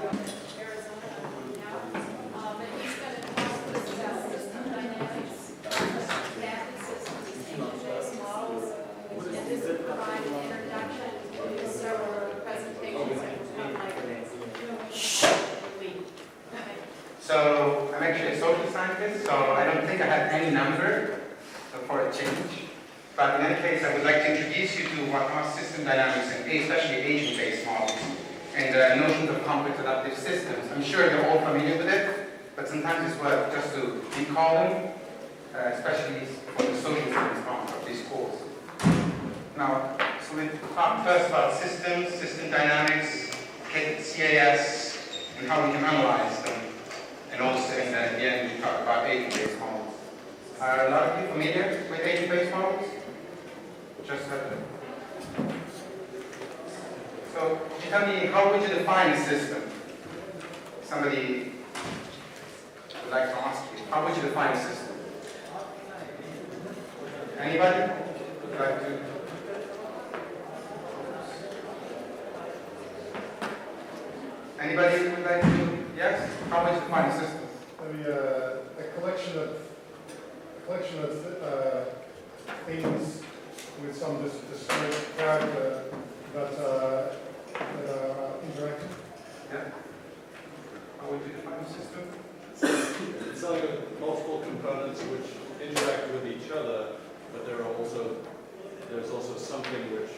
Arizona now. And he's going to talk to us about system dynamics, adaptive systems, engine-based models, and this will provide an introduction to several presentations that will come later next week. So I'm actually a social scientist, so I don't think I have any number for a change. But in any case, I would like to introduce you to what are system dynamics and especially agent-based models and notions of complex adaptive systems. I'm sure you're all familiar with it, but sometimes it's worth just to recall them, especially for the social science part of this course. Now, so we'll talk first about systems, system dynamics, CAS, and how we can analyze them. And also, in the end, we talk about agent-based models. Are a lot of you familiar with agent-based models? Just so, could you tell me, how would you define a system? Somebody would like to ask you, how would you define a system? Anybody would like to? Anybody would like to? Yes? How would you define a system? Maybe a collection of things with some discrete character that are interacting. Yeah. How would you define a system? It's like multiple components which interact with each other, but there's also something which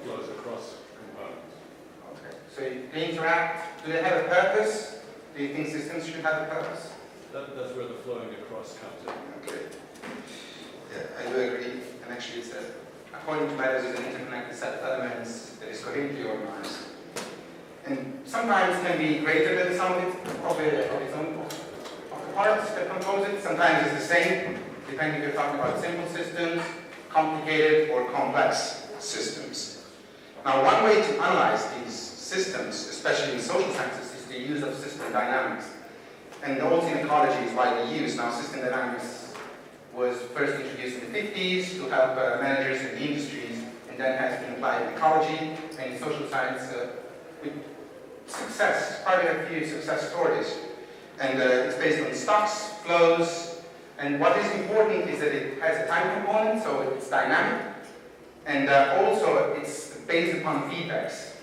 flows across components. Okay. So they interact. Do they have a purpose? Do you think systems should have a purpose? That's where the flowing across comes in. Okay. Yeah, I do agree. And actually, it's according to matters, it's an interconnected set of elements that is coherently organized. And sometimes it can be greater than the sum of the parts that compose it. Sometimes it's the same, depending if you're talking about simple systems, complicated, or complex systems. Now, one way to analyze these systems, especially in social sciences, is the use of system dynamics. And also in ecology is widely used. Now, system dynamics was first introduced in the 50s to help managers in the industries, and then has been applied in ecology and in social science with success, quite a few success stories. And it's based on stocks, flows, and what is important is that it has a time component, so it's dynamic, and also it's based upon feedbacks,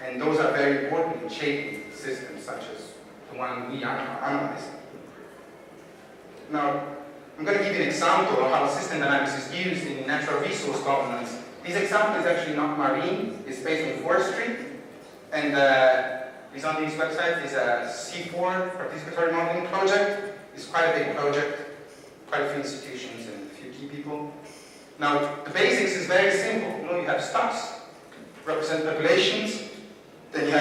and those are very important in shaping systems such as the one we are analyzing. Now, I'm going to give you an example of how system dynamics is used in natural resource governance. This example is actually not marine, it's based on forestry, and it's on these websites. It's a C4 participatory modeling project. It's quite a big project, quite a few institutions and a few key people. Now, the basics is very simple. You know, you have stocks, represent populations, then you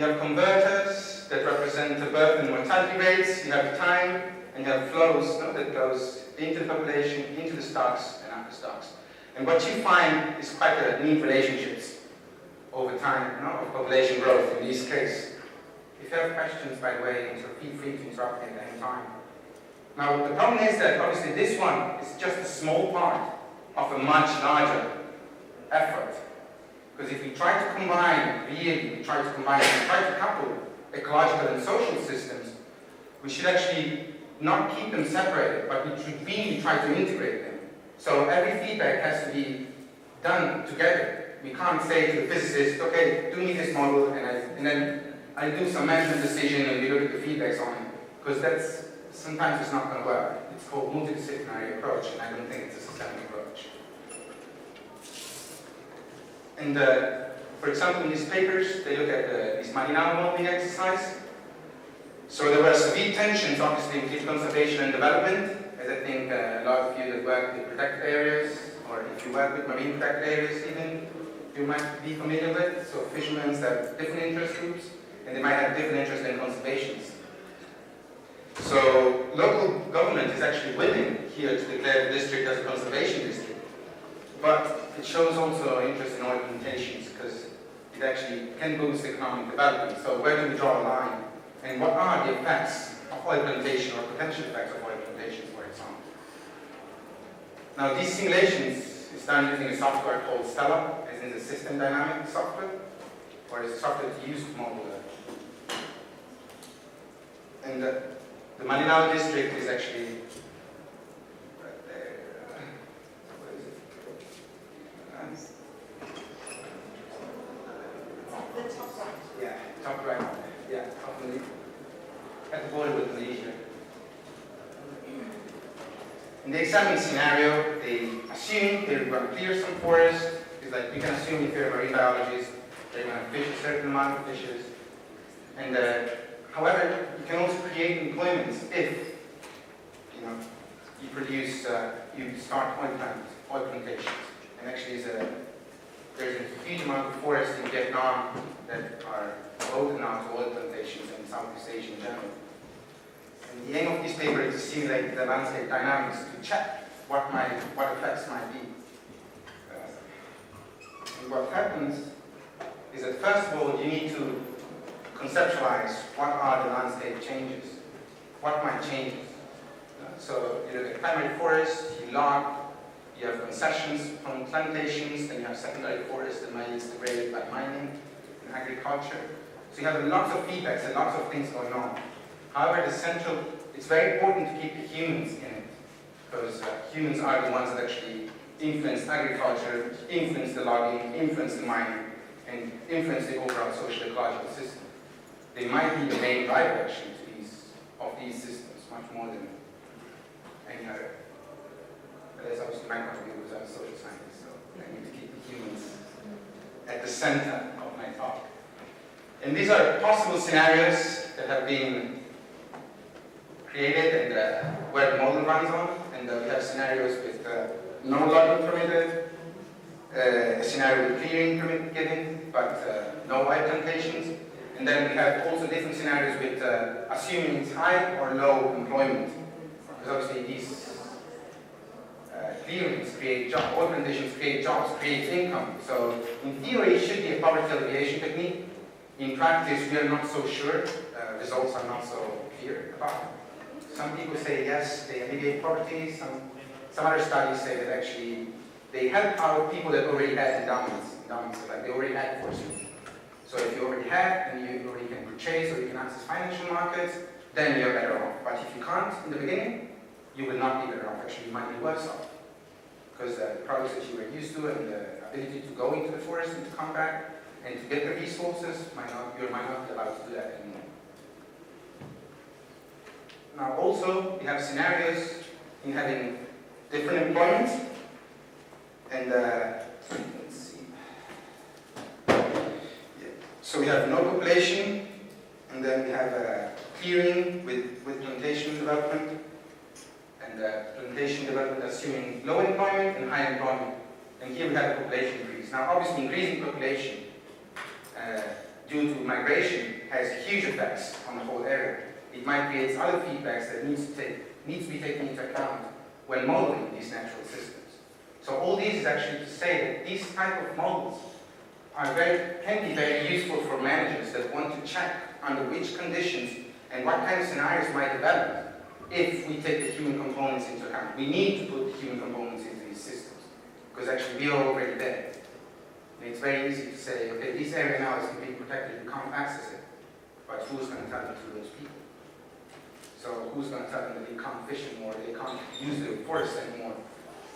have converters that represent the birth and mortality rates, you have time, and you have flows that goes into the population, into the stocks, and out the stocks. And what you find is quite a neat relationships over time of population growth in this case. If you have questions, by the way, so feel free to interrupt me at any time. Now, the problem is that obviously this one is just a small part of a much larger effort. Because if we try to combine, we try to couple ecological and social systems, we should actually not keep them separated, but we should really try to integrate them. So every feedback has to be done together. We can't say to the physicist, okay, do me this model, and then I do some management decision and we look at the feedbacks on it. Because that's, sometimes it's not going to work. It's called multidisciplinary approach, and I don't think it's a systemic approach. And for example, in these papers, they look at this Marinal modeling exercise. So there were severe tensions, obviously, between conservation and development, as I think a lot of you that work with protected areas, or if you work with marine protected areas even, you might be familiar with. So fishermen have different interest groups, and they might have different interest in conservations. So local government is actually willing here to declare the district as a conservation district. But it shows also interest in oil plantations, because it actually can boost economic development. So where do we draw a line? And what are the effects of oil plantation, or potential effects of oil plantation, for example? Now, these simulations is done using a software called Stella, as in the system dynamic software. or is software to use model. And the Malinao district is actually right there. Where is it? The top right. Yeah, top right. Yeah, top Malaysia. At the border with Malaysia. In the examining scenario, they assume they're going to clear some forest. It's like you can assume if you're a marine biologist, they're going to fish a certain amount of fishes. And however, you can also create employment if you produce, you start oil plantations. And actually, there's a huge amount of forests in Vietnam that are open now to oil plantations and Southeast Asia in general. And the aim of this paper is to simulate the landscape dynamics to check what effects might be. And what happens is that first of all, you need to conceptualize what are the landscape changes, what might change. So you look at primary forest, you log, you have concessions from plantations, then you have secondary forest that might be degraded by mining and agriculture. So you have lots of feedbacks and lots of things going on. However, it's very important to keep the humans in it, because humans are the ones that actually influence agriculture, influence the logging, influence the mining, and influence the overall social ecological system. They might be the main driver actually of these systems, much more than any other. But that's obviously my point of view because I'm a social scientist, so I need to keep the humans at the center of my talk. And these are possible scenarios that have been created and where the model runs on. And we have scenarios with no logging permitted, a scenario with clearing permit given, but no oil plantations. And then we have also different scenarios with assuming it's high or low employment. Because obviously these clearings create jobs, oil plantations create jobs, create income. So in theory it should be a poverty alleviation technique. In practice we are not so sure. Results are not so clear about it. Some people say yes, they alleviate poverty. Some other studies say that actually they help out people that already had endowments. Like they already had forestry. So if you already have, and you already can purchase or you can access financial markets, then you're better off. But if you can't in the beginning, you will not be better off. Actually, you might be worse off. Because the products that you were used to and the ability to go into the forest and to come back and to get the resources, you might not be allowed to do that anymore. Now also, we have scenarios in having different employments. And let's see. So we have no population, and then we have clearing with plantation development, and plantation development assuming low employment and high employment. And here we have a population increase. Now obviously increasing population due to migration has huge effects on the whole area. It might create other feedbacks that needs to be taken into account when modeling these natural systems. So all these is actually to say that these type of models can be very useful for managers that want to check under which conditions and what kind of scenarios might develop if we take the human components into account. We need to put the human components into these systems because actually we are already there. And it's very easy to say, okay, this area now is completely protected, you can't access it. But who's going to tell them to those people? So who's going to tell them that they can't fish anymore, they can't use the forest anymore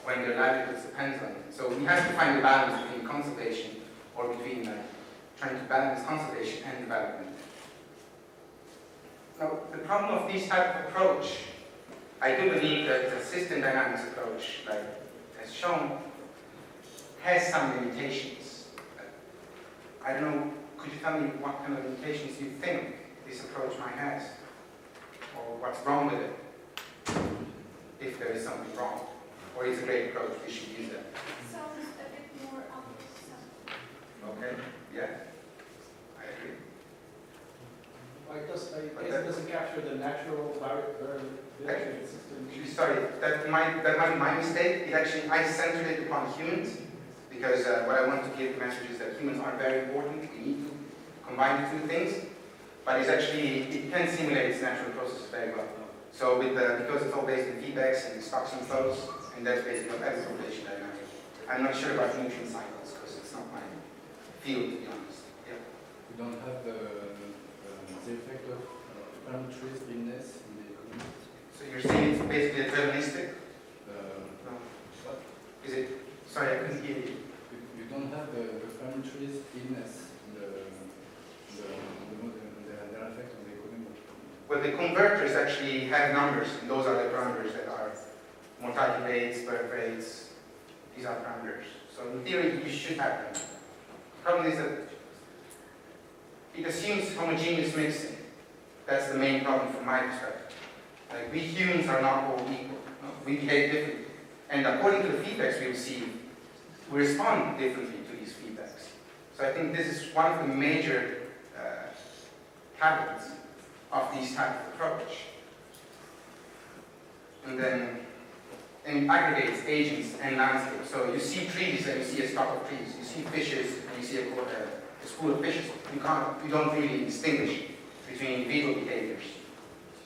when their livelihoods depends on it? So we have to find a balance between conservation or between trying to balance conservation and development. Now, the problem of this type of approach, I do believe that the system dynamics approach, like as shown, has some limitations. I don't know, could you tell me what kind of limitations you think this approach might have? Or what's wrong with it? If there is something wrong. Or it's a great approach, we should use it. Sounds a bit more obvious. Okay, yeah, I agree. I guess it doesn't capture the natural variation system. Sorry, that might be my mistake. I centered it upon humans because what I want to give the message is that humans are very important. We need to combine the two things, but it can simulate its natural processes very well. So because it's all based on feedbacks and stocks and flows, and that's basically what every population dynamic. I'm not sure about nutrient cycles because it's not my field, to be honest. Yeah. We don't have the effect of parametries business in the economy. So you're saying it's basically deterministic? No. What? Is it? Sorry, I couldn't hear you. You don't have the parametries business in the effect on the economy. Well, the converters actually have numbers, and those are the parameters that are mortality rates, birth rates. These are parameters. So in theory, you should have them. The problem is that it assumes homogeneous mixing. That's the main problem from my perspective. Like, we humans are not all equal. No? We behave differently. And according to the feedbacks we receive, we respond differently to these feedbacks. So I think this is one of the major habits of these type of approach. And then it aggregates agents and landscapes. So you see trees and you see a stock of trees. You see fishes and you see a school of fishes. You don't really distinguish between individual behaviors.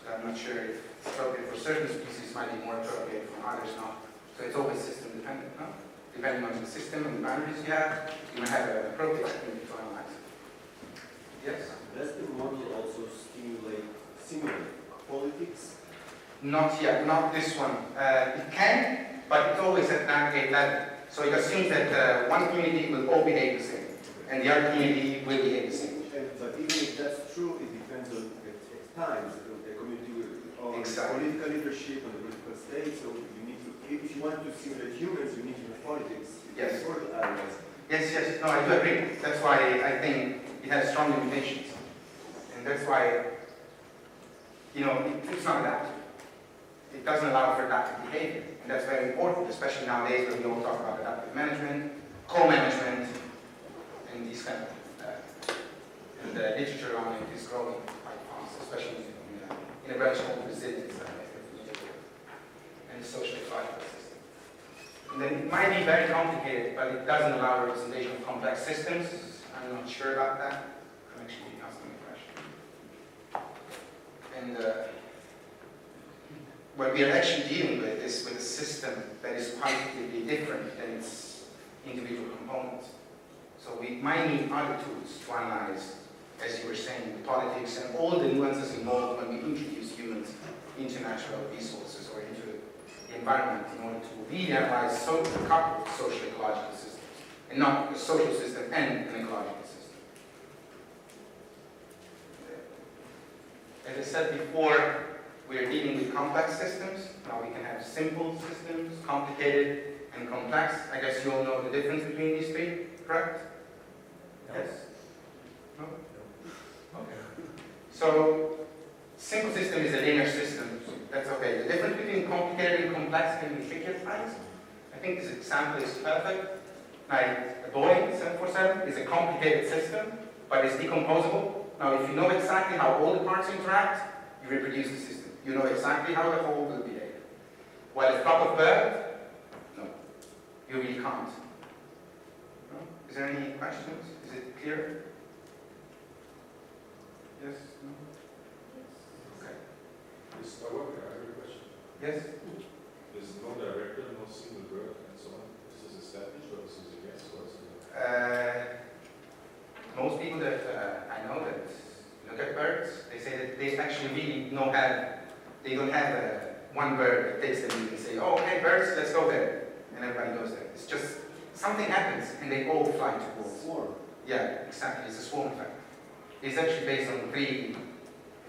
So I'm not sure if it's appropriate for certain species, might be more appropriate for others not. So it's always system dependent, no? Depending on the system and the boundaries you have, you might have an appropriate activity to analyze. Yes? Does the model also simulate politics? Not yet, not this one. It can, but it's always at an aggregate level. So it assumes that one community will all behave the same, and the other community will behave the same. But even if that's true, it depends on at times the community will, on Exactly. political leadership and the political state. So you need to, if you want to simulate humans, you need to have politics. Yes. Otherwise. Yes, no, I do agree. That's why I think it has strong limitations. And that's why, it's not adaptive. It doesn't allow for adaptive behavior. And that's very important, especially nowadays when we all talk about adaptive management, co-management, and these kind of, and the literature on it is growing quite fast, especially in a branch called resilience, and the social ecological system. And then it might be very complicated, but it doesn't allow representation of complex systems. I'm not sure about that. I'm actually asking a question. And what we are actually dealing with is with a system that is quantitatively different than its individual components. So we might need other tools to analyze, as you were saying, the politics and all the nuances involved when we introduce humans into natural resources or into the environment in order to really analyze a couple of social ecological systems, and not a social system and an ecological system. As I said before, we are dealing with complex systems. Now we can have simple systems, complicated, and complex. I guess you all know the difference between these three, correct? Yes? No? Okay. So, simple system is a linear system. That's okay. The difference between complicated and complex can be tricky at times. I think this example is perfect. Like a Boeing 747 is a complicated system, but it's decomposable. Now, if you know exactly how all the parts interact, you reproduce the system. You know exactly how the whole will behave. While a flock of birds, no, you really can't. No? Is there any questions? Is it clear? Yes? No? Okay. However, I have a question. Yes? There's no director, no single bird, and so on. This is established, or this is against, or is it? Most people that I know that look at birds, they say that they actually really they don't have one bird that takes them and say, oh, okay, birds, let's go there. And everybody goes there. It's just, something happens and they all fly towards. Swarm. Yeah, exactly. It's a swarm effect. It's actually based on three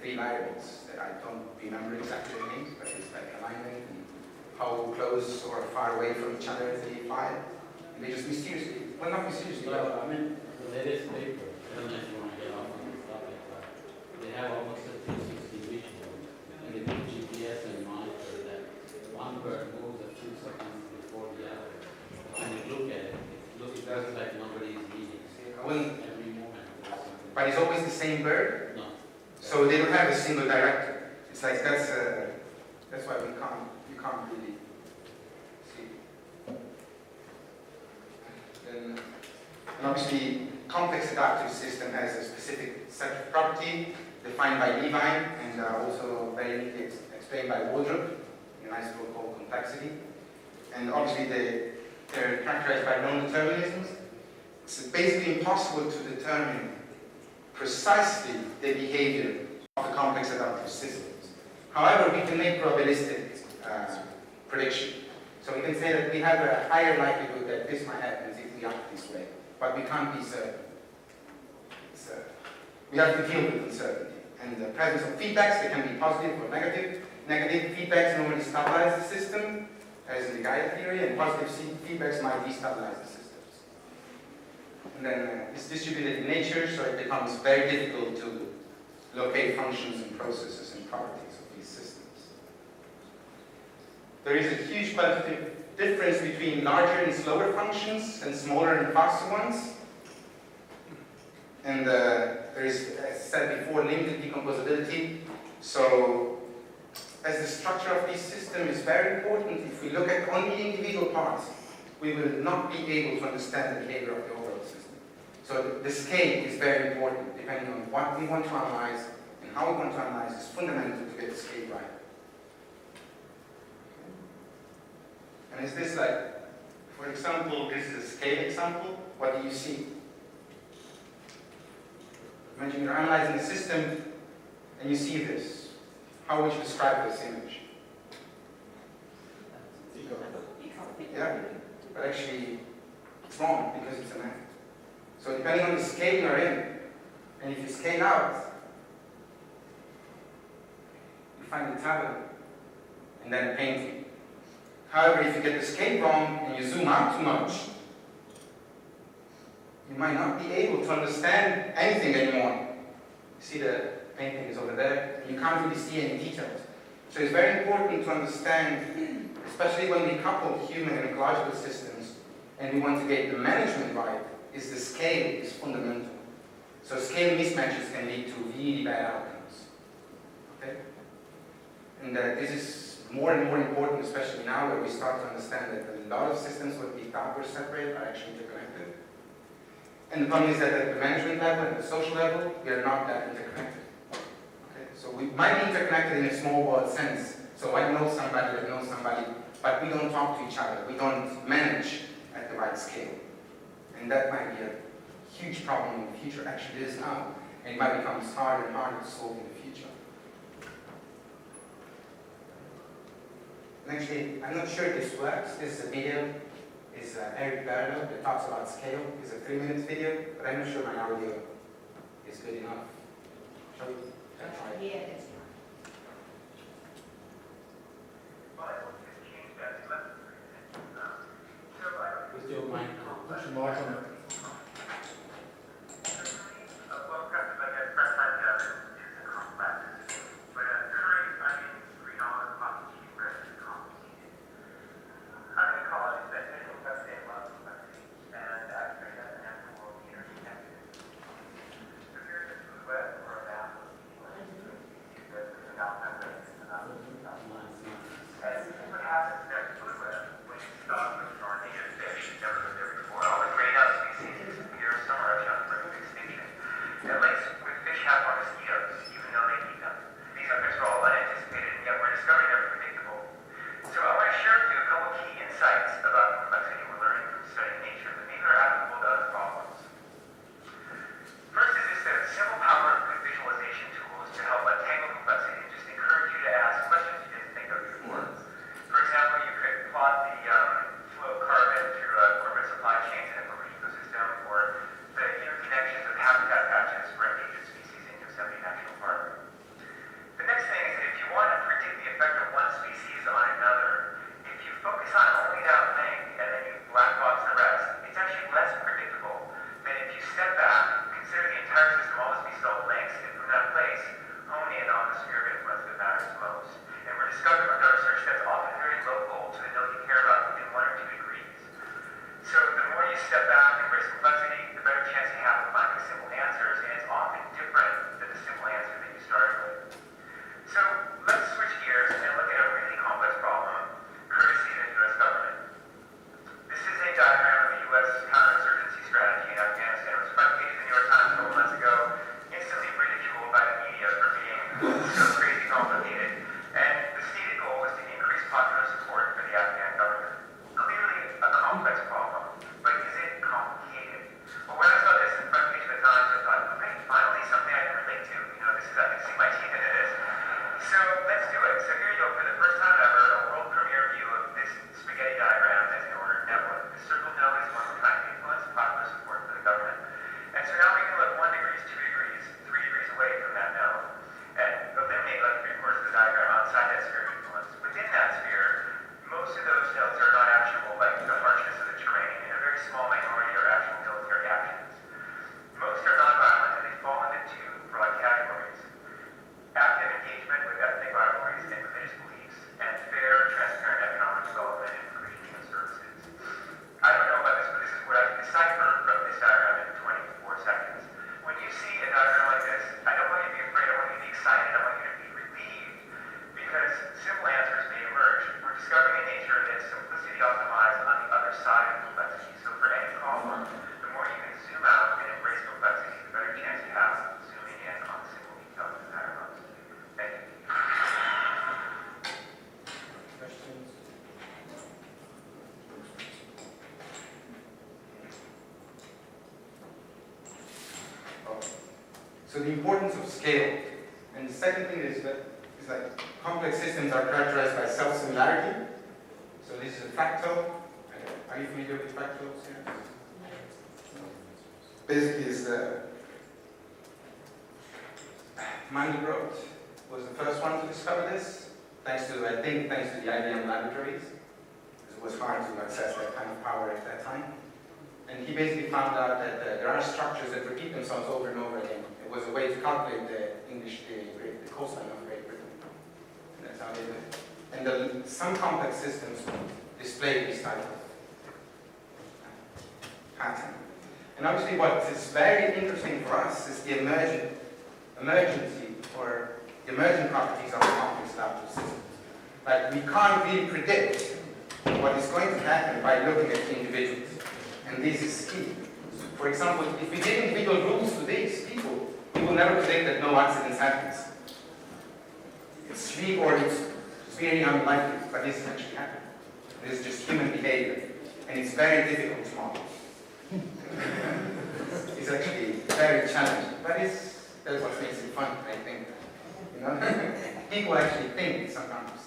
variables that I don't remember exactly their names, but it's like alignment and how close or far away from each other they fly. And they just mysteriously, well, not mysteriously, Well, I mean, the latest paper, I don't know if you want to get off on this topic, but they have almost a 360 vision, and they put GPS and monitor that one bird moves a few seconds before the other. When you look at it, it looks like nobody is reading I wouldn't, every moment or something. but it's always the same bird. No. So they don't have a single director. It's like that's why you can't really see. Then, and obviously, complex adaptive system has a specific set of property defined by Levine and also very neatly explained by Waldrop in a nice book called Complexity. And obviously, they're characterized by non-determinisms. It's basically impossible to determine precisely the behavior of the complex adaptive systems. However, we can make probabilistic prediction. So we can say that we have a higher likelihood that this might happen if we act this way, but we can't be certain. We have to deal with uncertainty. And the presence of feedbacks, they can be positive or negative. Negative feedbacks normally stabilize the system, as in the Gaia theory, and positive feedbacks might destabilize the systems. And then it's distributed in nature, so it becomes very difficult to locate functions and processes and properties of these systems. There is a huge qualitative difference between larger and slower functions and smaller and faster ones. And there is, as I said before, limited decomposability. So, as the structure of this system is very important, if we look at only individual parts, we will not be able to understand the behavior of the overall system. So the scale is very important, depending on what we want to analyze and how we want to analyze. It's fundamental to get the scale right. And is this like, for example, this is a scale example. What do you see? Imagine you're analyzing a system and you see this. How would you describe this image? Yeah, but actually it's wrong because it's a math. So depending on the scale you're in, and if you scale out, you find a tavern and then a painting. However, if you get the scale wrong and you zoom out too much, you might not be able to understand anything anymore. See the painting is over there, and you can't really see any details. So it's very important to understand, especially when we couple human and ecological systems, and we want to get the management right, is the scale is fundamental. So scale mismatches can lead to really bad outcomes. Okay? And this is more and more important, especially now where we start to understand that a lot of systems what we thought were separate are actually interconnected. And the problem is that at the management level and the social level, we are not that interconnected. Okay? So we might be interconnected in a small world sense. So I know somebody that knows somebody, but we don't talk to each other. We don't manage at the right scale. And that might be a huge problem in the future. Actually, it is now. And it might become harder and harder to solve in the future. And actually, I'm not sure if this works. This is a video. It's Eric Berlo that talks about scale. It's a 3-minute video, but I'm not sure my audio is good enough. Shall we try? Yeah, that's fine. With your mic. Push the mic on. Well, when I saw this in front page of the Times, I thought, okay, finally So the importance of scale. And the second thing is that complex systems are characterized by self-similarity. So this is a fractal. Are you familiar with fractals? Yeah. Basically, is Mandelbrot was the first one to discover this, thanks to the IBM laboratories. It was hard to access that kind of power at that time. And he basically found out that there are structures that repeat themselves over and over again. It was a way to calculate the coastline of Great Britain. And that's how they did it. And some complex systems display this type of pattern. And obviously what is very interesting for us is the emergent properties of the complex adaptive systems. Like, we can't really predict what is going to happen by looking at individuals. And this is key. For example, if we give individual rules to these people, we will never predict that no accidents happen. It's very unlikely, but this is actually happening. This is just human behavior. And it's very difficult to model. It's actually very challenging, but that's what makes it fun, I think. You know, people actually think sometimes,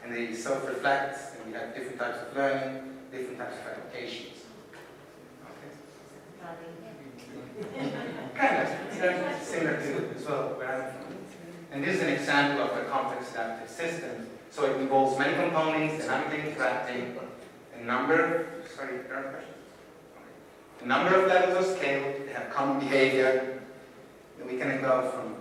and they self-reflect, and we have different types of learning, different types of applications. Okay. Kind of similar to as well where I'm from. And this is an example of a complex adaptive system. So it involves many components, dynamically interacting, a number of levels of scale, they have common behavior, and we can go from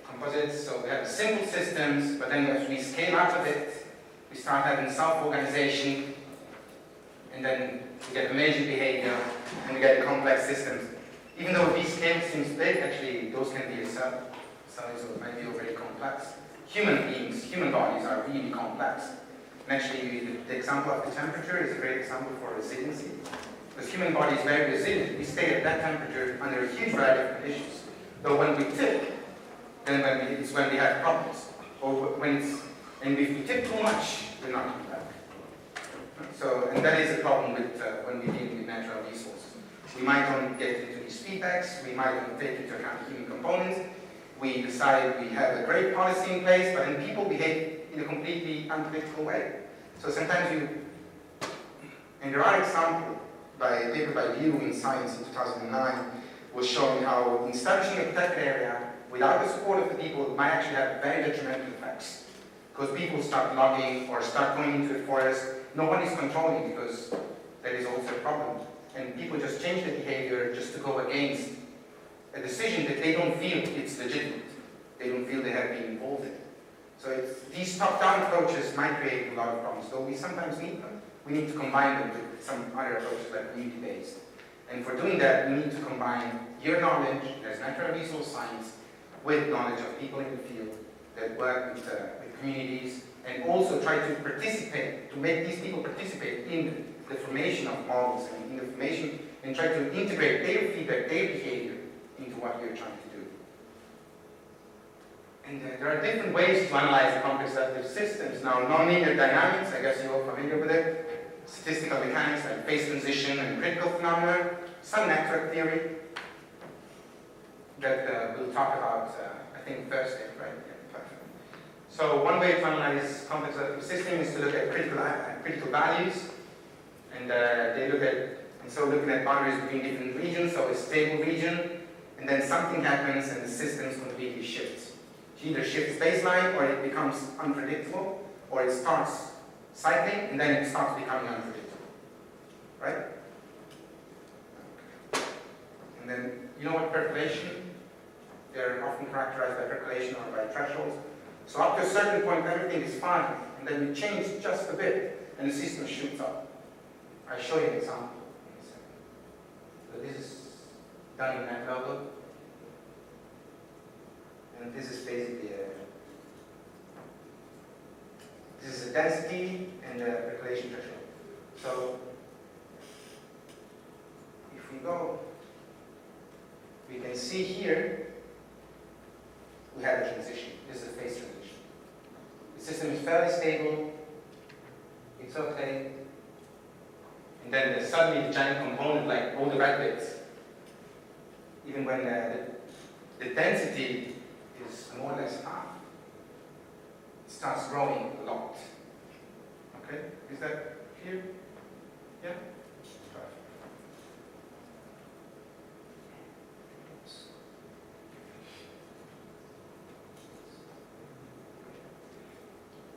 composites, so we have simple systems, but then as we scale out of it, we start having self-organization, and then we get emergent behavior, and we get complex systems. Even though these scale seems big, actually those can be a size or maybe already complex. Human beings, human bodies are really complex. And actually, the example of the temperature is a great example for resiliency. Because human body is very resilient. We stay at that temperature under a huge variety of conditions. Though when we tip, then it's when we have problems. Or and if we tip too much, we're not coming back. So, and that is a problem with when we deal with natural resources. We might only get into these feedbacks, we might only take into account human components. We decide we have a great policy in place, but then people behave in a completely unpredictable way. So sometimes and there are examples by a paper by Liu in Science in 2009, was showing how establishing a protected area without the support of the people might actually have very detrimental effects. Because people start logging or start going into the forest, no one is controlling because that is also a problem. And people just change their behavior just to go against a decision that they don't feel it's legitimate. They don't feel they have been involved in. So these top-down approaches might create a lot of problems, though we sometimes need them. We need to combine them with some other approaches like community-based. And for doing that, we need to combine your knowledge as natural resource science with knowledge of people in the field that work with communities, and also try to participate, to make these people participate in the formation of models and in the formation, and try to integrate their feedback, their behavior into what you're trying to do. And there are different ways to analyze complex adaptive systems. Now, nonlinear dynamics, I guess you're all familiar with it. Statistical mechanics like phase transition and critical phenomena. Some network theory that we'll talk about, I think, Thursday, right? Yeah, perfect. So one way to analyze complex adaptive systems is to look at critical values. And looking at boundaries between different regions, so a stable region, and then something happens and the systems completely shifts. It either shifts baseline, or it becomes unpredictable, or it starts cycling, and then it starts becoming unpredictable. Right? And then, you know what percolation? They're often characterized by percolation or by thresholds. So up to a certain point, everything is fine, and then you change just a bit, and the system shoots up. I'll show you an example. So this is done in that level. And this is basically this is a density and a percolation threshold. So if we go, we can see here we have a transition. This is a phase transition. The system is fairly stable. It's okay. And then suddenly the giant component, like all the red bits, even when the density is more or less half, it starts growing a lot. Okay, is that clear? Yeah?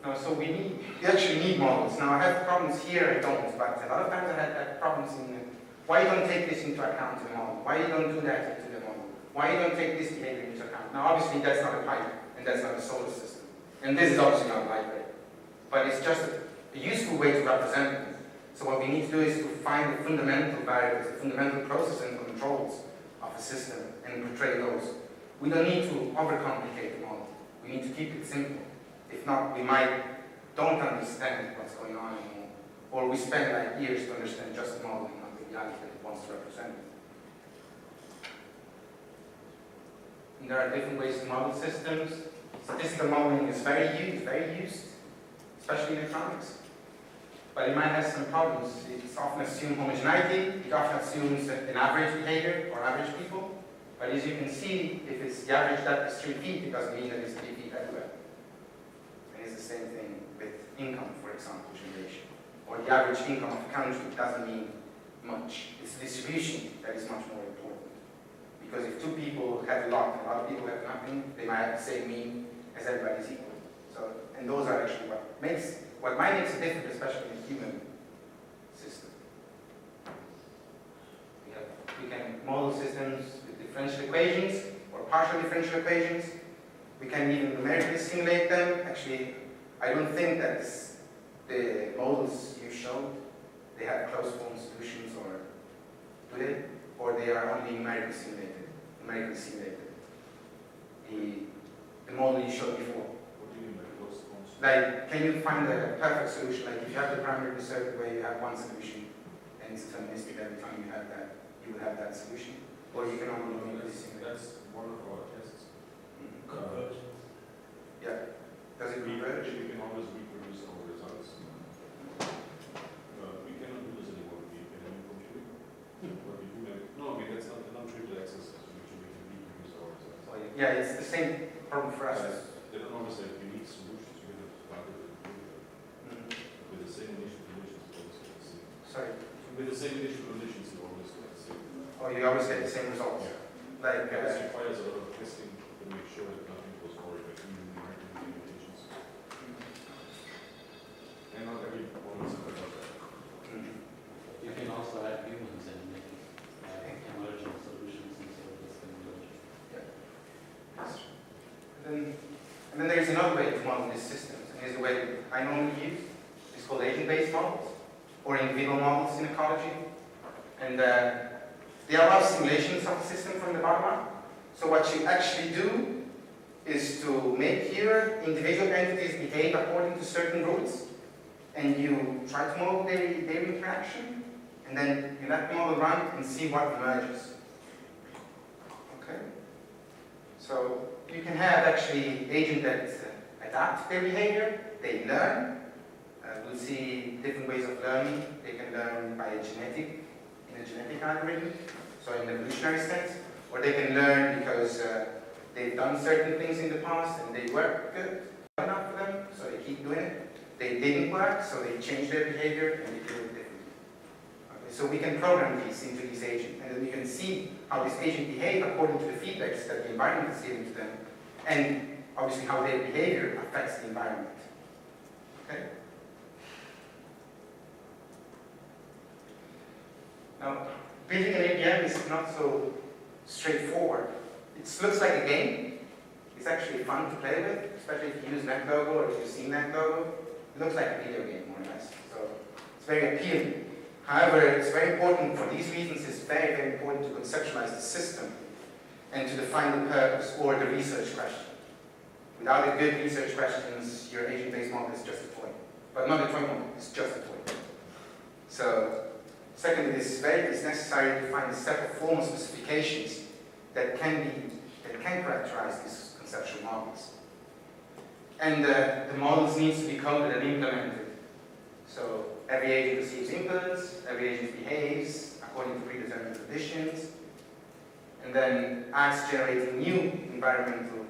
No, so we actually need models. Now I have problems here, I don't, but a lot of times I had problems in why you don't take this into account in the model, why you don't do that into the model, why you don't take this behavior into account. Now obviously that's not a pipe, and that's not a solar system. And this is obviously not a library. But it's just a useful way to represent them. So what we need to do is to find the fundamental variables, the fundamental processes and controls of a system and portray those. We don't need to overcomplicate the model. We need to keep it simple. If not, we don't understand what's going on anymore. Or we spend like years to understand just the modeling, not the reality that it wants to represent. And there are different ways to model systems. Statistical modeling is very used, especially in economics. But it might have some problems. It's often assumed homogeneity, it often assumes an average behavior or average people. But as you can see, if it's the average that is 3 feet, it doesn't mean that it's 3 feet everywhere. And it's the same thing with income, for example, generation. Or the average income of a country doesn't mean much. It's the distribution that is much more important. Because if 2 people have a lot and a lot of people have nothing, they might have the same mean as everybody's equal. So, and those are actually what might make it different, especially in a human system. We can model systems with differential equations or partial differential equations. We can even numerically simulate them. Actually, I don't think that the models you showed, they have closed form solutions, or do they? Or they are only numerically simulated. The model you showed before. What do you mean by closed forms? Like, can you find a perfect solution? Like, if you have the parameter in a certain way, you have one solution, and it's deterministic every time you have that, you will have that solution. Or you can only numerically simulate. That's one of our tests. Convergence. Yeah. Does it converge? We can always reproduce our results. We cannot do this anymore with the independent computing. What we do no, I mean, that's not a non-trivial exercise, which we can reproduce our results. Oh, yeah, it's the same problem for us. They don't always have unique solutions. You can have targeted with the same initial conditions. Always get the same. Sorry. With the same initial conditions, you always get the same. Oh, you always get the same results. Yeah. Like, This requires a lot of testing to make sure that nothing goes wrong, like even the limitations. And not every one is about that. You can also add humans and make emergent solutions instead of this convergence. And then there's another way to model these systems, and here's the way I normally use. It's called agent-based models, or individual models in ecology. And there are a lot of simulations of the system from the bottom up. So what you actually do is to make here individual entities behave according to certain rules, and you try to model their interaction, and then you let the model run and see what emerges. Okay? So you can have actually agents that adapt their behavior, they learn. We'll see different ways of learning. They can learn by in a genetic algorithm, so in an evolutionary sense, or they can learn because they've done certain things in the past and they work good enough for them, so they keep doing it. They didn't work, so they change their behavior and they do it differently. Okay, so we can program these into these agents, and then we can see how this agent behave according to the feedbacks that the environment is giving to them, and obviously how their behavior affects the environment. Okay? Now, building an APM is not so straightforward. It looks like a game. It's actually fun to play with, especially if you use NetLogo or if you've seen NetLogo. It looks like a video game, more or less. So it's very appealing. However, it's very important for these reasons. It's very, very important to conceptualize the system and to define the purpose or the research question. Without a good research questions, your agent-based model is just a toy. But not a toy model, it's just a toy. So, secondly, it's necessary to find a set of formal specifications that can characterize these conceptual models. And the models need to be coded and implemented. So every agent receives inputs, every agent behaves according to predetermined conditions, and then acts generating new environmental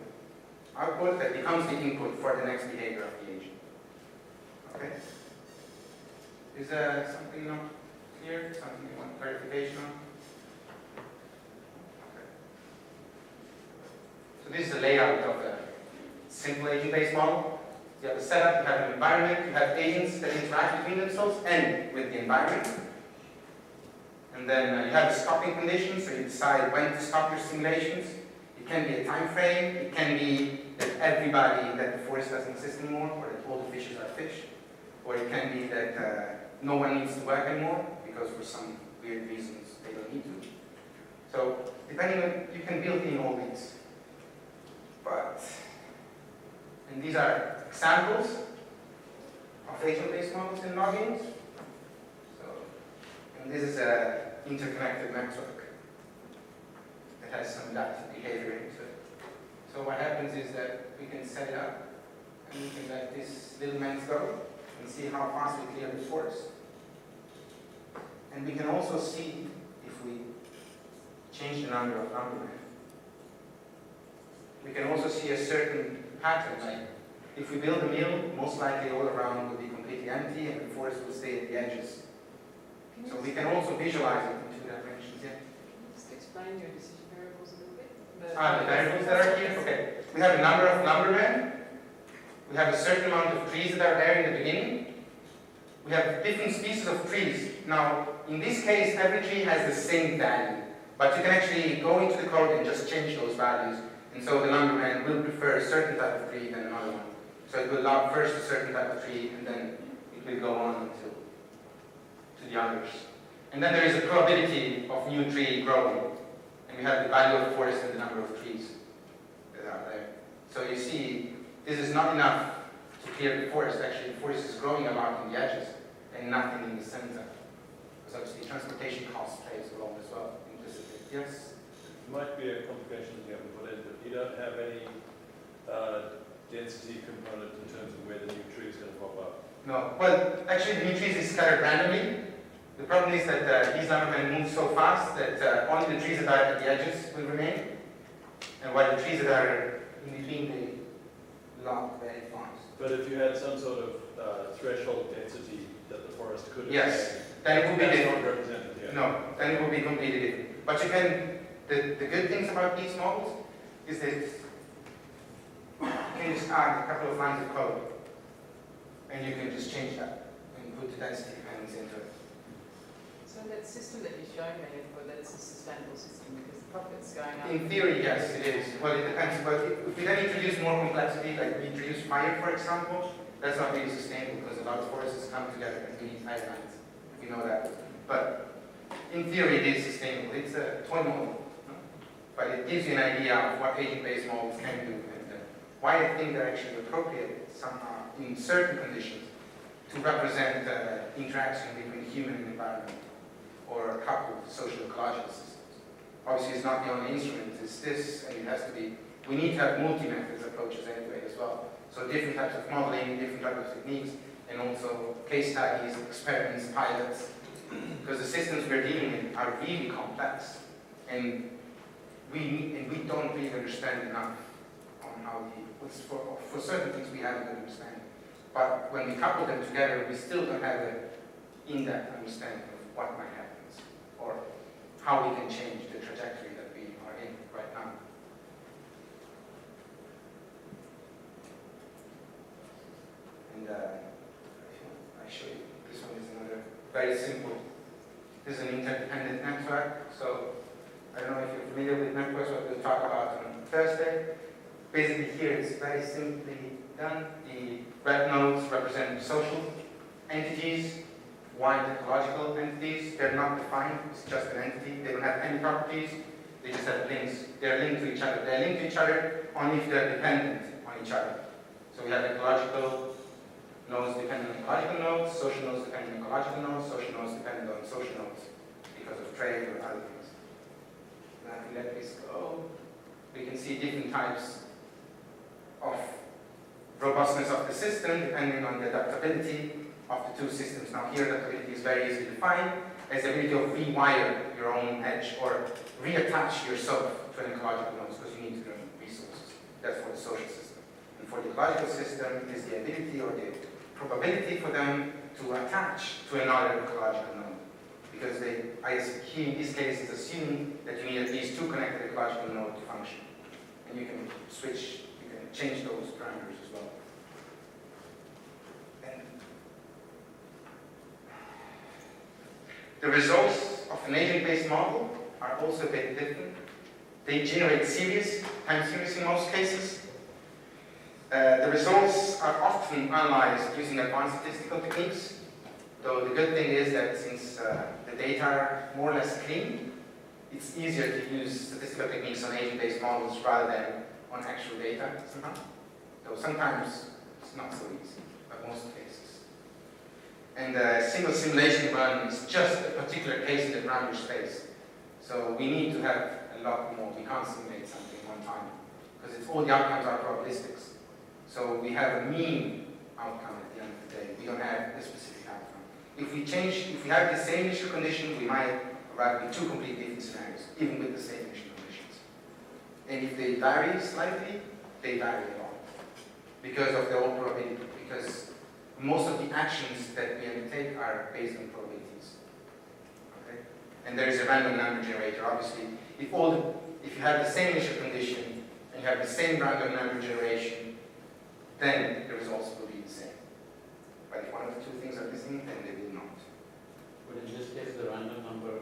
output that becomes the input for the next behavior of the agent. Okay? Is something not clear? Something you want clarification on? Okay. So this is the layout of a simple agent-based model. You have a setup, you have an environment, you have agents that interact between themselves and with the environment. And then you have the stopping conditions, so you decide when to stop your simulations. It can be a time frame, it can be that the forest doesn't exist anymore, or that all the fishes are fish, or it can be that no one needs to work anymore, because for some weird reasons they don't need to. So, depending on, you can build in all these. And these are examples of agent-based models in logins. And this is an interconnected network that has some adaptive behavior into it. So what happens is that we can set it up, and we can let this little man go and see how fast we clear the forest. And we can also see if we change the number of lumbermen. We can also see a certain pattern, like if we build a mill, most likely all around will be completely empty and the forest will stay at the edges. So we can also visualize it in 2 dimensions. Yeah. Just explain your decision variables a little bit. The variables that are here? Okay. We have a number of lumbermen. We have a certain amount of trees that are there in the beginning. We have different species of trees. Now, in this case, every tree has the same value. But you can actually go into the code and just change those values. And so the lumberman will prefer a certain type of tree than another one. So it will log first a certain type of tree, and then it will go on to the others. And then there is a probability of new tree growing. And we have the value of the forest and the number of trees that are there. So you see, this is not enough to clear the forest. Actually, the forest is growing a lot in the edges and nothing in the center. Because obviously transportation cost plays a role as well, implicitly. Yes? It might be a complication that you haven't put in, but you don't have any density component in terms of where the new tree is going to pop up. No. Well, actually, the new trees is scattered randomly. The problem is that these lumbermen move so fast that only the trees that are at the edges will remain, and while the trees that are in between, they log very fast. But if you had some sort of threshold density that the forest could Yes, attain, then it would be that's different. not represented here. No, then it will be completely different. But you can, the good things about these models is that you can just add a couple of lines of code, and you can just change that and put the density dependence into it. So that system that you're showing me, that's a sustainable system because the profit's going up. In theory, yes, it is. Well, it depends. But if we then introduce more complexity, like we introduce fire, for example, that's not really sustainable because a lot of forests come together and we need fire lines. We know that. But in theory, it is sustainable. It's a toy model. But it gives you an idea of what agent-based models can do and why I think they're actually appropriate somehow in certain conditions to represent interaction between human and environment or coupled social-ecological systems. Obviously, it's not the only instrument. It's this, and it has to be. We need to have multi-methods approaches anyway as well. So different types of modeling, different types of techniques, and also case studies, experiments, pilots. Because the systems we're dealing in are really complex, and we don't really understand enough on how for certain things we have a good understanding. But when we couple them together, we still don't have an in-depth understanding of what might happen or how we can change the trajectory that we are in right now. And I show you, this one is another very simple. This is an interdependent network. So I don't know if you're familiar with networks, what we'll talk about on Thursday. Basically here it's very simply done. The red nodes represent social entities, white ecological entities. They're not defined, it's just an entity. They don't have any properties, they just have links. They're linked to each other. They're linked to each other only if they're dependent on each other. So we have ecological nodes dependent on ecological nodes, social nodes dependent on ecological nodes, social nodes dependent on social nodes because of trade or other things. And I can let this go. We can see different types of robustness of the system depending on the adaptability of the two systems. Now here, adaptability is very easily defined as the ability to rewire your own edge or reattach yourself to an ecological node because you need to know resources. That's for the social system. And for the ecological system, it is the ability or the probability for them to attach to another ecological node. Because he in this case is assuming that you need at least two connected ecological nodes to function. And you can switch, you can change those parameters as well. And the results of an agent-based model are also a bit different. They generate time series in most cases. The results are often analyzed using advanced statistical techniques. Though the good thing is that since the data are more or less clean, it's easier to use statistical techniques on agent-based models rather than on actual data somehow. Though sometimes it's not so easy, but most cases. And a single simulation run is just a particular case in the parameter space. So we need to have a lot more. We can't simulate something one time because all the outcomes are probabilistics. So we have a mean outcome at the end of the day. We don't have a specific outcome. If we have the same initial condition, we might arrive at two completely different scenarios, even with the same initial conditions. And if they vary slightly, they vary a lot because of the old probability, because most of the actions that we undertake are based on probabilities. Okay? And there is a random number generator. Obviously, if you have the same initial condition and you have the same random number generation, then the results will be the same. But if one of the two things are missing, then they will not. But in this case, the random number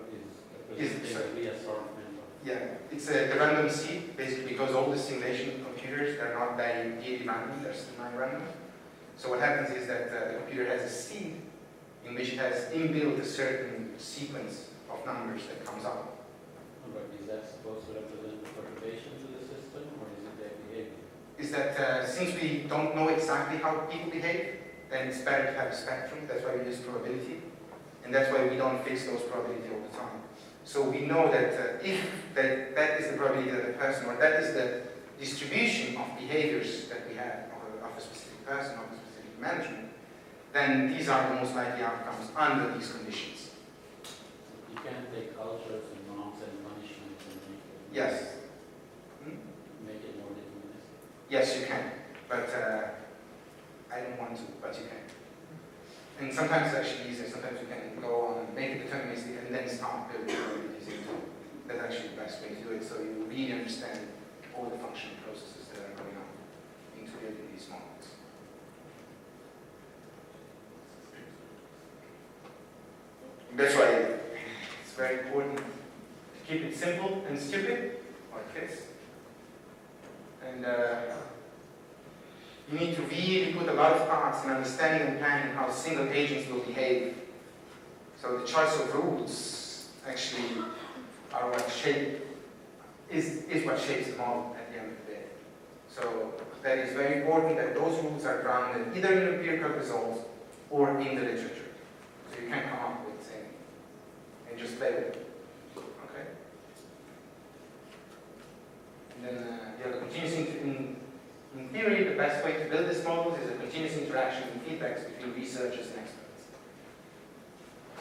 is representing the reassortment. Yeah, it's the random seed, basically because all the simulation computers, they're not very really random, they're semi-random. So what happens is that the computer has a seed in which it has inbuilt a certain sequence of numbers that comes out. But is that supposed to represent the perturbation to the system, or is it their behavior? Is that since we don't know exactly how people behave, then it's better to have a spectrum. That's why we use probability. And that's why we don't fix those probability all the time. So we know that if that is the probability that the person, or that is the distribution of behaviors that we have of a specific person, of a specific management, then these are the most likely outcomes under these conditions. You can't take cultures and norms and punishments and make it, Yes. make it more deterministic. Yes, you can. But I don't want to, but you can. And sometimes it's actually easier. Sometimes you can go on and make it deterministic and then start building probabilities into it. That's actually the best way to do it, so you really understand all the functional processes that are going on into building these models. And that's why it's very important to keep it simple and stupid, like this. And you need to really put a lot of thoughts in understanding and planning how single agents will behave. So the choice of rules actually are what is what shapes the model at the end of the day. So that is very important that those rules are grounded either in empirical results or in the literature. So you can't come up with anything and just play with it. Okay? And then you have a continuous in theory, the best way to build these models is a continuous interaction and feedbacks between researchers and experts.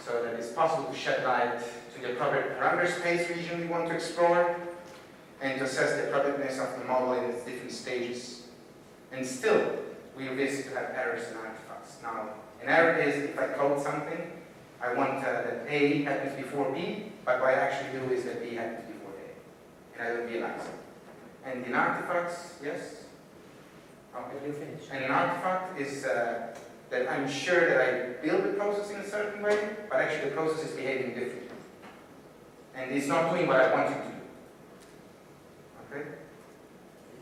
So that it's possible to shed light to the appropriate parameter space region we want to explore and to assess the appropriateness of the model in its different stages. And still, we risk to have errors and artifacts. Now, an error is if I code something, I want that A happens before B, but what I actually do is that B happens before A. And I don't realize it. And in artifacts, yes? Okay. You finish. And an artifact is that I'm sure that I build the process in a certain way, but actually the process is behaving differently. And it's not doing what I want it to do. Okay?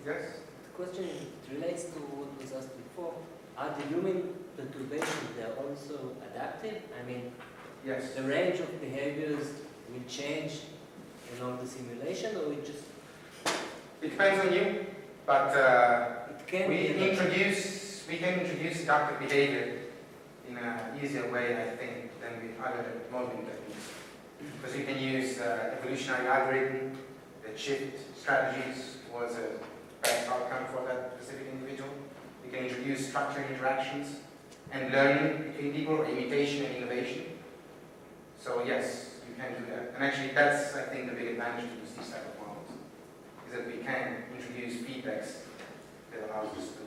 Yes? The question relates to what was asked before. Are the human perturbations, they are also adaptive? I mean, Yes. the range of behaviors will change in all the simulation, or it just... It depends on you, but It can we be... can introduce adaptive behavior in an easier way, I think, than with other modeling techniques. Because you can use evolutionary algorithm that shift strategies towards a best outcome for that specific individual. You can introduce structured interactions and learning between people, or imitation and innovation. So yes, you can do that. And actually that's, I think, the big advantage to use these type of models, is that we can introduce feedbacks that allows us to,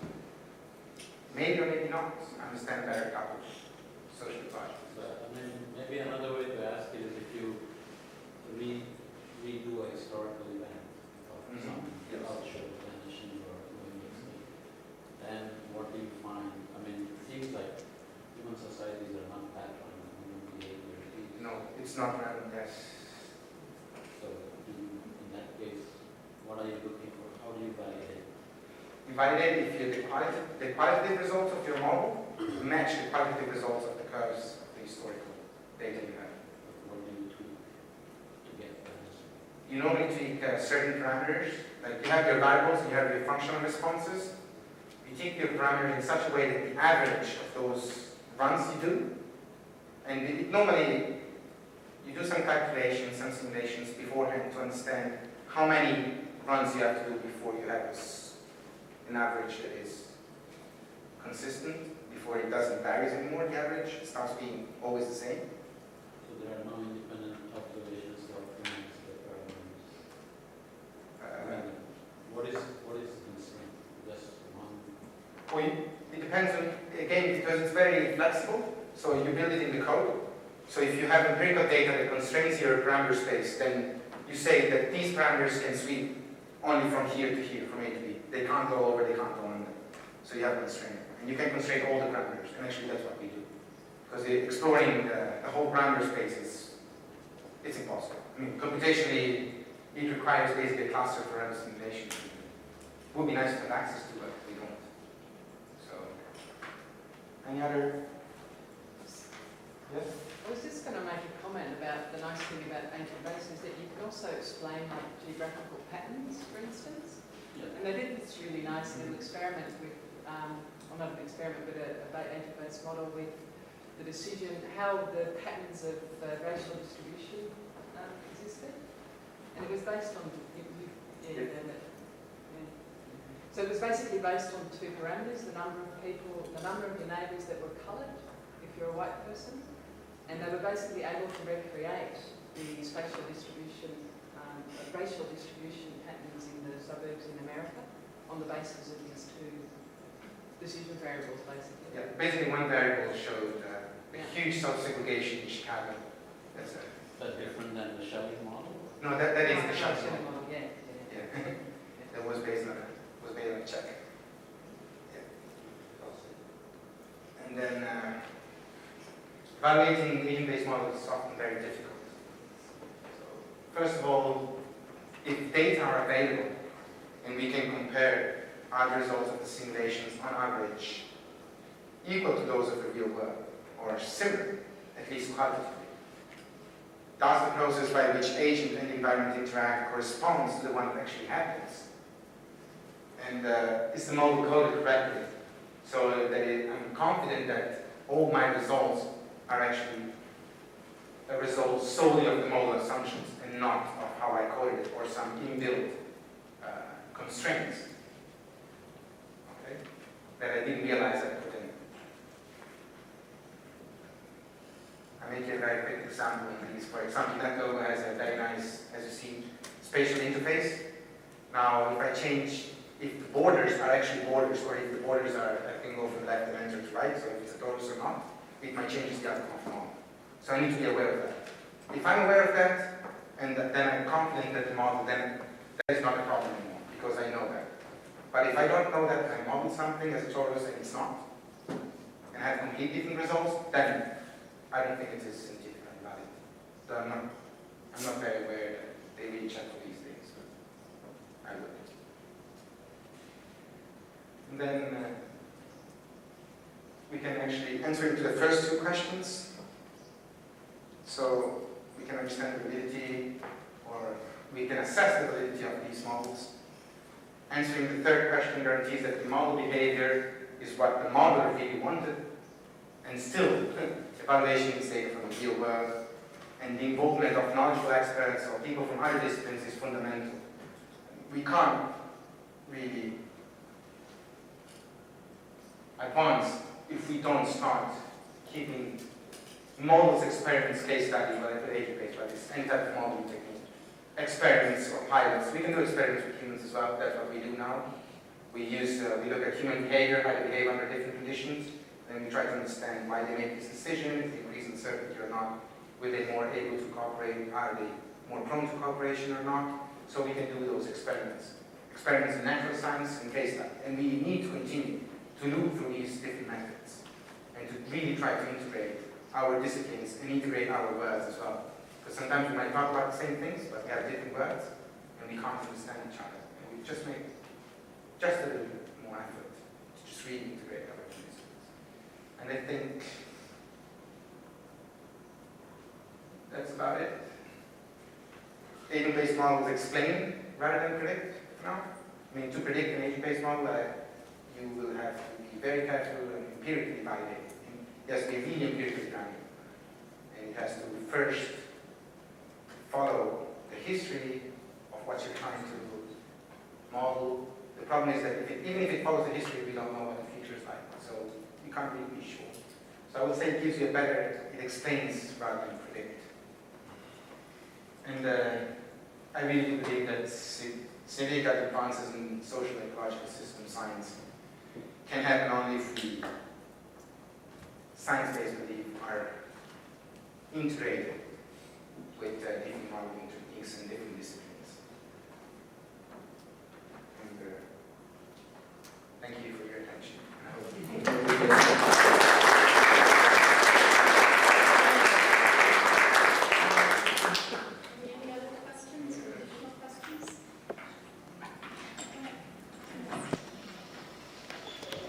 maybe or maybe not, understand better couple social projects. But, I mean, maybe another way to ask it is if you redo a historical event of some cultural transition or movement, then what do you find? I mean, it seems like human societies are not that random, human behavior is. No, it's not random, yes. So, in that case, what are you looking for? How do you validate? You validate if the qualitative results of your model match the qualitative results of the curves of the historical data you have. What do you tweak to get that? You normally tweak certain parameters, like you have your variables, you have your functional responses. You tweak your parameters in such a way that the average of those runs you do, and normally you do some calculations, some simulations beforehand to understand how many runs you have to do before you have an average that is consistent, before it doesn't vary anymore, the average starts being always the same. So there are no independent observations to optimize the parameters. What is the constraint? Just one? Well, it depends on, again, because it's very flexible, so you build it in the code. So if you have empirical data that constrains your parameter space, then you say that these parameters can sweep only from here to here, from A to B. They can't go over, they can't go under. So you have a constraint. And you can constrain all the parameters, and actually that's what we do. Because exploring the whole parameter space it's impossible. I mean, computationally, it requires basically a cluster for random simulation. It would be nice to have access to, but we don't. So, any other? Yes? I was just going to make a comment about the nice thing about ancient bases, that you can also explain like geographical patterns, for instance. Yeah. And they did this really nice little experiment with, well not an experiment, but a ancient base model with the decision, how the patterns of racial distribution existed. And it was based on, So it was basically based on two parameters, the number of people, the number of your neighbours that were coloured, if you're a white person, and they were basically able to recreate the spatial distribution, racial distribution patterns in the suburbs in America on the basis of these two decision variables, basically. Yeah, basically one variable showed a huge self-segregation in Chicago. That's it. That's different than the Shelley model? No, that is the Shelley model. Yeah. Yeah. That was based on a check. Yeah. And then evaluating region-based models is often very difficult. So, first of all, if data are available and we can compare the results of the simulations on average equal to those of the real world, or similar, at least qualitatively, does the process by which agent and environment interact corresponds to the one that actually happens? And is the model coded correctly? So that I'm confident that all my results are actually a result solely of the model assumptions and not of how I coded it or some inbuilt constraints, okay, that I didn't realize I put in. I make a very quick example in these. For example, that logo has a very nice, as you see, spatial interface. Now, if I change, if the borders are actually borders, or if the borders are, I can go from left dimension to right, so if it's a torus or not, it might change the outcome of the model. So I need to be aware of that. If I'm aware of that, and then I'm confident that the model, then that is not a problem anymore, because I know that. But if I don't know that, I modeled something as a torus and it's not, and I have completely different results, then I don't think it is scientifically valid. So I'm not very aware that they really check for these things, but I would. And then we can actually answer into the first two questions. So we can understand the validity, or we can assess the validity of these models. Answering the third question guarantees that the model behavior is what the modeler really wanted, and still evaluation is data from the real world, and the involvement of knowledgeable experts or people from other disciplines is fundamental. We can't really advance if we don't start keeping models, experiments, case studies, whether it's age-based, whether it's any type of modeling technique, experiments or pilots. We can do experiments with humans as well. That's what we do now. We look at human behavior, how they behave under different conditions, and we try to understand why they make this decision, if they increase uncertainty or not, were they more able to cooperate, are they more prone to cooperation or not. So we can do those experiments. Experiments in natural science and case study. And we need to continue to look through these different methods and to really try to integrate our disciplines and integrate our words as well. Because sometimes we might talk about the same things, but we have different words and we can't understand each other. And we just make just a little bit more effort to just really integrate our disciplines. And I think that's about it. Agent-based models explain rather than predict now. I mean, to predict an agent-based model, you will have to be very careful and empirically validate. It has to be really empirically grounded. And it has to first follow the history of what you're trying to model. The problem is that even if it follows the history, we don't know what the future is like. So you can't really be sure. So I would say it gives you it explains rather than predict. And I really do believe that significant advances in social and ecological system science can happen only if we science-based belief are integrated with different modeling techniques and different disciplines. And thank you for your attention. Any other questions or additional questions?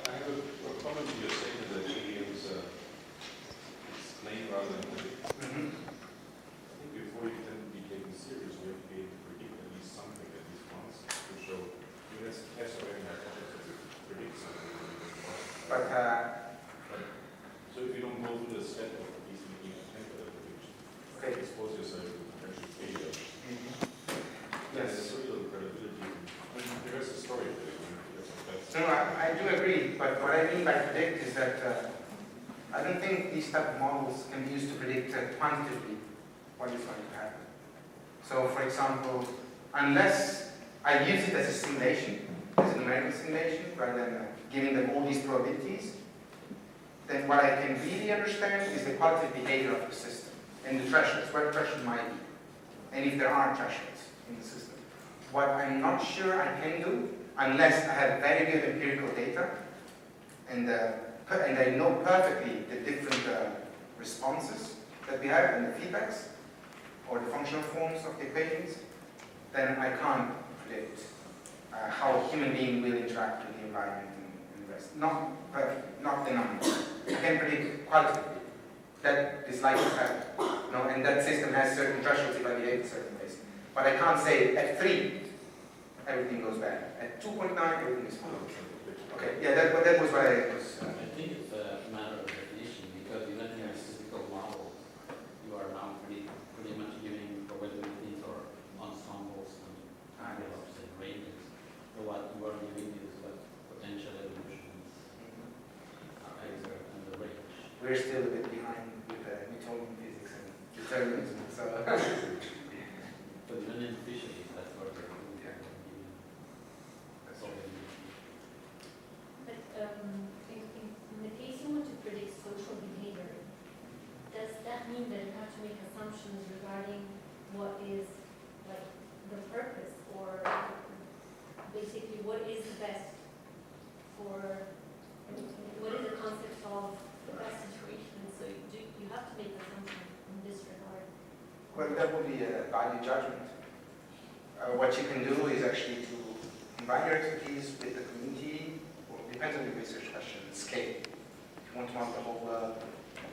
I have a comment to your statement that aliens explain rather than predict. I think before you can be taken seriously, you have to be able to predict at least something, at least once, to show you have to predict something. But So if you don't go through the step of at least making an attempt at a prediction, okay. expose yourself to potential failure, Yes. there's so little credibility. There's a story there. No, I do agree, but what I mean by predict is that I don't think these type of models can be used to predict quantitatively what is going to happen. So, for example, unless I use it as a simulation, as a numerical simulation, rather than giving them all these probabilities, then what I can really understand is the qualitative behavior of the system and the thresholds, where the threshold might be, and if there are thresholds in the system. What I'm not sure I can do, unless I have very good empirical data, and I know perfectly the different responses that we have and the feedbacks, or the functional forms of the equations, then I can't predict how a human being will interact with the environment and the rest. Not perfect, not the numbers. I can predict qualitatively that is likely to happen. No, and that system has certain thresholds if I behave in certain ways. But I can't say at 3, everything goes bad. At 2.9, everything is fine. Okay, yeah, that was what I was. I think it's a matter of definition, because even in your statistical models, you are now pretty much giving probabilities or ensembles and envelopes and ranges. So what you are giving is potential evolutions and the range. We're still a bit behind with Newtonian physics and determinism, so. But even in fisheries, that's what we're doing. That's all. But in the case you want to predict social behavior, does that mean that you have to make assumptions regarding what is like the purpose, or basically what is the best for, what is the concept of the best situation? So you have to make assumptions in this regard. Well, that would be a value judgment. What you can do is actually to combine your expertise with the community, or depends on the research question, the scale. If you want to model the whole world,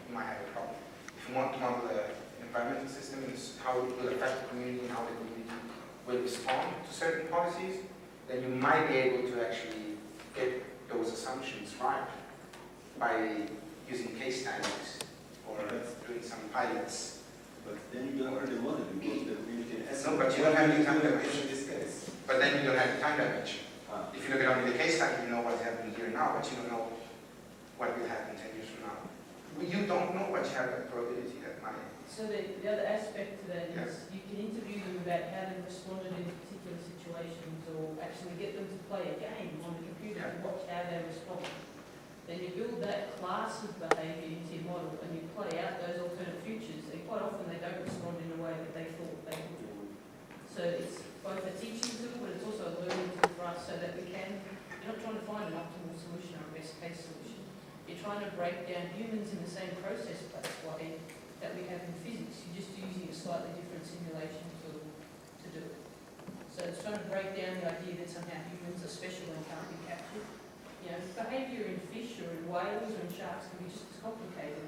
you might have a problem. If you want to model the environmental system, it's how it will affect the community and how the community will respond to certain policies, then you might be able to actually get those assumptions right by using case studies or doing some pilots. But then you don't have the model because the community has. No, but you don't have the time dimension. in this case. But then you don't have the time dimension. Ah. If you look at only the case study, you know what's happening here and now, but you don't know what will happen 10 years from now. You don't know what you have the probability that might. So the other aspect to that is you can interview them about how they responded in particular situations, or actually get them to play a game on the computer to watch how they respond. Then you build that class of behaviour into your model and you play out those alternate futures, and quite often they don't respond in a way that they thought they would. So it's both a teaching tool, but it's also a learning tool for us so that we can, you're not trying to find an optimal solution or a best case solution. You're trying to break down humans in the same process-based way that we have in physics. You're just using a slightly different simulation tool to do it. So it's trying to break down the idea that somehow humans are special and can't be captured. You know, behaviour in fish or in whales or in sharks can be just as complicated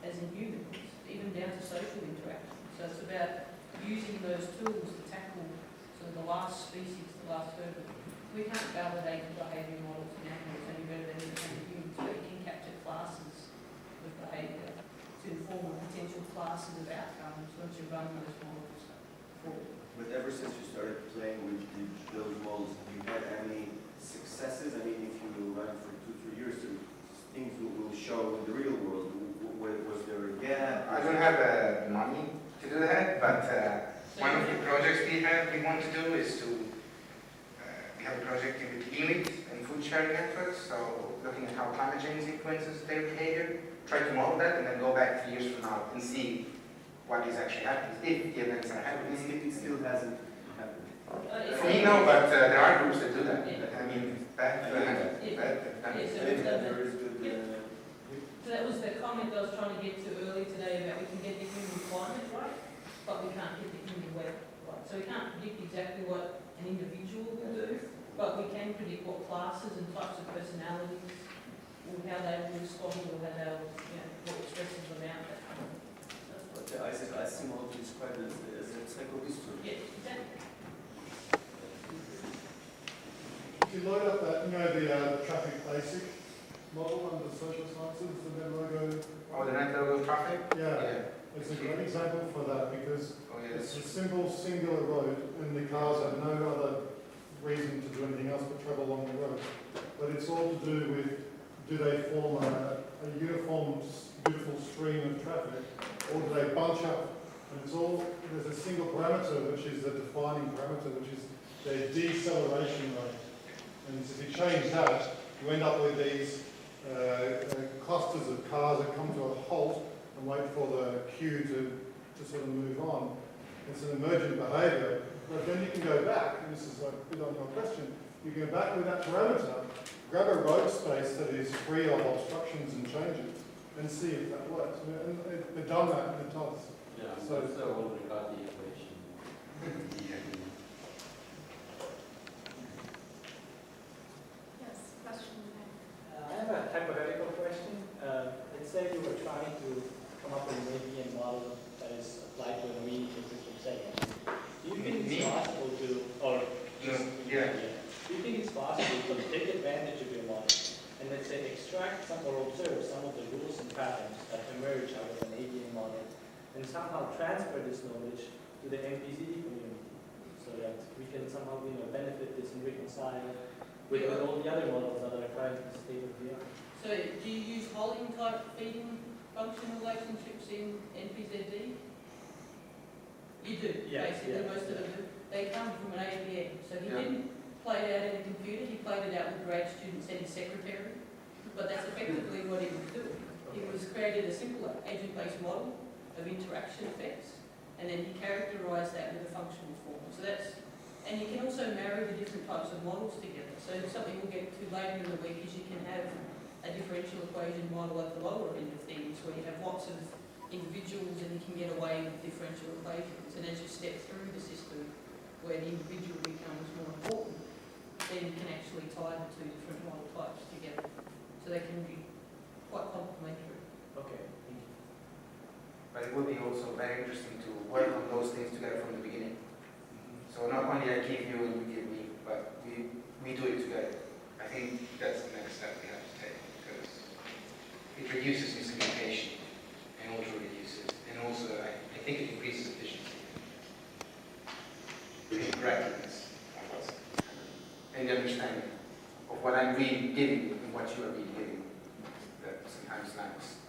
as in humans, even down to social interaction. So it's about using those tools to tackle sort of the last species, the last hurdle. We can't validate the behaviour models in animals any better than we can in humans, but we can capture classes of behaviour to inform potential classes of outcomes once you run those models forward. But ever since you started playing with those models, have you had any successes? I mean, if you run for 2-3 years, things will show in the real world. Was there a gap? I don't have money to do that, but one of the projects we want to do is to, we have a project in IMBER and food sharing networks, so looking at how climate change influences their behavior, try to model that and then go back 3 years from now and see what is actually happening, if the events are happening. It still hasn't happened. For me, no, but there are groups that do that. Yeah. I mean, that. So that was the comment I was trying to get to earlier today about we can get the human climate right, but we can't get the human weather right. So we can't predict exactly what an individual will do, but we can predict what classes and types of personalities, or how they will respond, or how they'll, you know, what stresses them out. That kind of thing. But I see model described as a psychohistory. Yeah, exactly. If you load up that, the traffic basic model under social sciences, the net logo. Oh, the net logo traffic? Yeah. It's a great example for that because Oh, yeah, it's a simple singular road and the cars have no other reason to do anything else but travel along the road. But it's all to do with, do they form a uniform, beautiful stream of traffic, or do they bunch up? And it's all, there's a single parameter which is the defining parameter, which is their deceleration rate. And so if you change that, you end up with these clusters of cars that come to a halt and wait for the queue to sort of move on. It's an emergent behaviour, but then you can go back, and this is a bit on your question, you go back with that parameter, grab a road space that is free of obstructions and changes, and see if that works. And they've done that in the task. Yeah, So- so already got the equation. Yes, question. I have a hypothetical question. Let's say you were trying to come up with an ABM model that is applied to an immediate system setting. Do you think it's possible to, or just, do you think it's possible to take advantage of your model and let's say extract some or observe some of the rules and patterns that emerge out of an ABM model and somehow transfer this knowledge to the MPCD community so that we can somehow benefit this and reconcile with all the other models that are trying to stay with the art? So do you use holding type feeding function relationships in NPZD? You do, Yeah, basically, yeah, most of them do. They come from an ABM. So he Yeah. didn't play it out in a computer, he played it out with grad students and his secretary. But that's effectively what he was doing. He was created a simple agent-based model of interaction effects, and then he characterized that with a functional form. So that's, and you can also marry the different types of models together. So something we'll get to later in the week is you can have a differential equation model at the lower end of things, where you have lots of individuals and you can get away with differential equations. And as you step through the system, where the individual becomes more important, then you can actually tie the two different model types together. So they can be quite complementary. Okay, thank you. But it would be also very interesting to work on those things together from the beginning. So not only I give you and you give me, but we do it together. I think that's the next step we have to take, because it reduces miscommunication and also reduces, and also I think it increases efficiency and correctness of what's happening, and the understanding of what I'm really giving and what you are really giving. That sometimes lacks